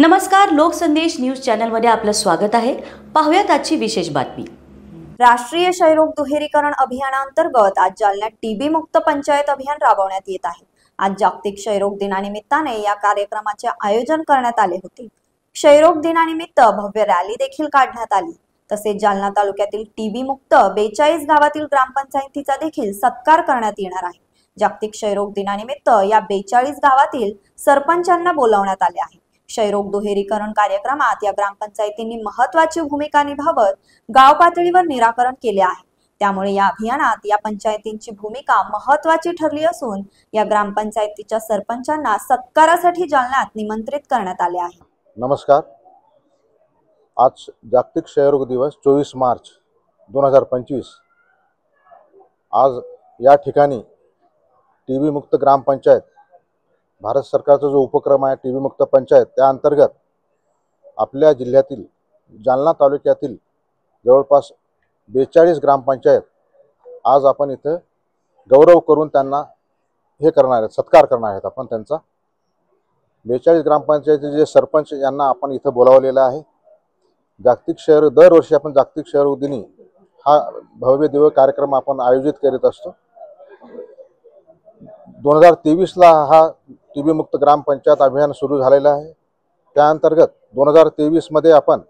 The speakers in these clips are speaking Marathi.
नमस्कार, लोकसंदेश न्यूज चॅनलमध्ये आपलं स्वागत आहे। पाहूयात आजची विशेष बातमी। राष्ट्रीय क्षयरोग दुहेरीकरण अभियानांतर्गत आज जालन्यात टीबी मुक्त पंचायत अभियान राबवण्यात येत आहे। आज जागतिक क्षयरोग दिनानिमित्ताने या कार्यक्रमाचे आयोजन करण्यात आले होते। क्षयरोग दिनानिमित्त भव्य रॅली देखील काढण्यात आली। तसेच जालना तालुक्यातील टीबी मुक्त 42 गावातील ग्रामपंचायतीचा देखील सत्कार करण्यात येणार आहे। जागतिक क्षयरोग दिनानिमित्त या 42 गावातील सरपंचांना बोलावण्यात आले आहे। क्षयरोग दुहेरीकरण कार्यक्रमात या ग्रामपंचायतींनी महत्त्वाची भूमिका निभावत गाव पातळीवर निराकरण केले आहे। त्यामुळे या अभियानात या पंचायतींची भूमिका महत्त्वाची ठरली असून या ग्रामपंचायतीच्या सरपंचांना सत्कारासाठी जालन्यात निमंत्रित करण्यात आले आहे। नमस्कार, आज जागतिक क्षयरोग दिवस 24 मार्च 2025। आज या ठिकाणी टीबी मुक्त ग्रामपंचायत भारत सरकारचा जो उपक्रम आहे टीबी मुक्त पंचायत, त्या अंतर्गत आपल्या जिल्ह्यातील जालना तालुक्यातील जवळपास 42 ग्रामपंचायत आज आपण इथं गौरव करून त्यांना हे करणार आहेत, सत्कार करणार आहेत आपण त्यांचा। 42 ग्रामपंचायतीचे जे सरपंच यांना आपण इथं बोलावलेलं आहे। जागतिक क्षयरोग दरवर्षी आपण जागतिक क्षयरोग दिनी हा भव्य दिव्य कार्यक्रम आपण आयोजित करीत असतो। 2023 ला हा टीबी मुक्त ग्रामपंचायत अभियान सुरू झालेलं आहे। त्या अंतर्गत 2023 मध्ये आपण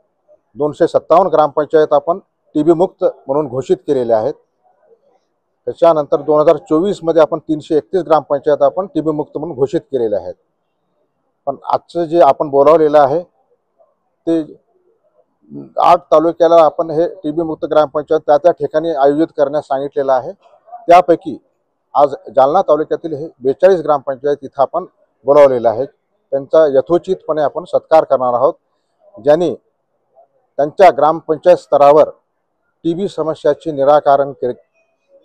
257 ग्रामपंचायत आपण टीबी मुक्त म्हणून घोषित केलेले आहेत। त्याच्यानंतर 2024 मध्ये आपण 331 ग्रामपंचायत आपण टीबी मुक्त म्हणून घोषित केलेले आहेत। पण आजचं जे आपण बोलावलेलं आहे ते 8 तालुक्याला आपण हे टीबी मुक्त ग्रामपंचायत त्या ठिकाणी आयोजित करण्यास सांगितलेलं आहे। त्यापैकी आज जालना तालुक्यातील हे 42 ग्रामपंचायत इथं आपण बोलावलेलं आहे। त्यांचा यथोचितपणे आपण सत्कार करणार आहोत, ज्यांनी त्यांच्या ग्रामपंचायत स्तरावर टीबी समस्याचे निराकरण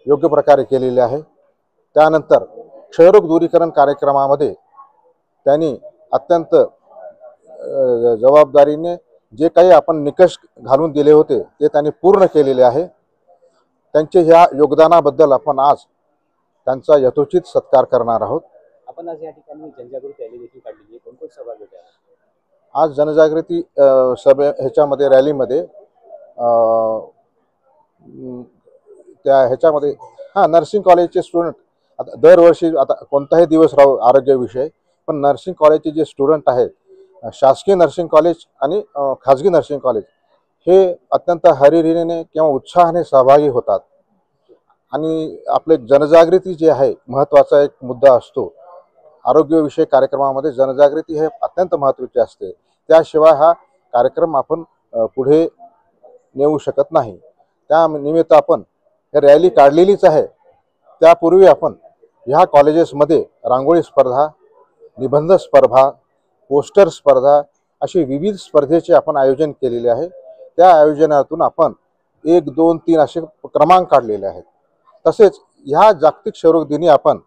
योग्य प्रकारे केलेले आहे। त्यानंतर क्षयरोग दूरीकरण कार्यक्रमामध्ये त्यांनी अत्यंत जबाबदारीने जे काही आपण निकष घालून दिले होते ते त्यांनी पूर्ण केलेले आहे। त्यांचे ह्या योगदानाबद्दल आपण आज त्यांचा यथोचित सत्कार करणार आहोत। आपण आज या ठिकाणी जनजागृती रॅली देखील काढली आहे। कोण सहभागी होते? आज जनजागृती ह्याच्यामध्ये रॅलीमध्ये त्या ह्याच्यामध्ये नर्सिंग कॉलेजचे स्टुडंट, आता दरवर्षी आता कोणताही दिवस राहू आरोग्याविषयी, पण नर्सिंग कॉलेजचे जे स्टुडंट आहेत, शासकीय नर्सिंग कॉलेज आणि खाजगी नर्सिंग कॉलेज, हे अत्यंत हरिहरीने किंवा उत्साहाने सहभागी होतात। आणि आपले जनजागृती जे आहे महत्त्वाचा एक मुद्दा असतो। आरोग्यविषयक कार्यक्रमामध्ये जनजागृती हे अत्यंत महत्त्वाचे असते, त्याशिवाय हा कार्यक्रम आपण पुढे नेऊ शकत नाही। त्या निमित्त आपण हे रॅली काढलेलीच आहे। त्यापूर्वी आपण ह्या कॉलेजेसमध्ये रांगोळी स्पर्धा, निबंध स्पर्धा, पोस्टर स्पर्धा अशी विविध स्पर्धेचे आपण आयोजन केलेले आहे। त्या आयोजनातून आपण 1, 2, 3 असे क्रमांक काढलेले आहेत। तसेच ह्या जागतिक क्षयरोग दिनी आपण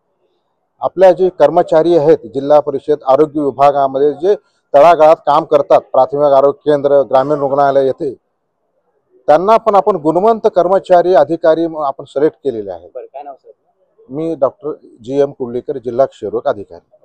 आपल्या जे कर्मचारी आहेत जिल्हा परिषद आरोग्य विभागामध्ये जे तळागाळात काम करतात, प्राथमिक आरोग्य केंद्र, ग्रामीण रुग्णालय येथे, त्यांना पण आपण गुणवंत कर्मचारी अधिकारी आपण सिलेक्ट केलेले आहेत। काय नाव सर? मी डॉक्टर GM कुर्लीकर, जिल्हा क्षयरोग अधिकारी।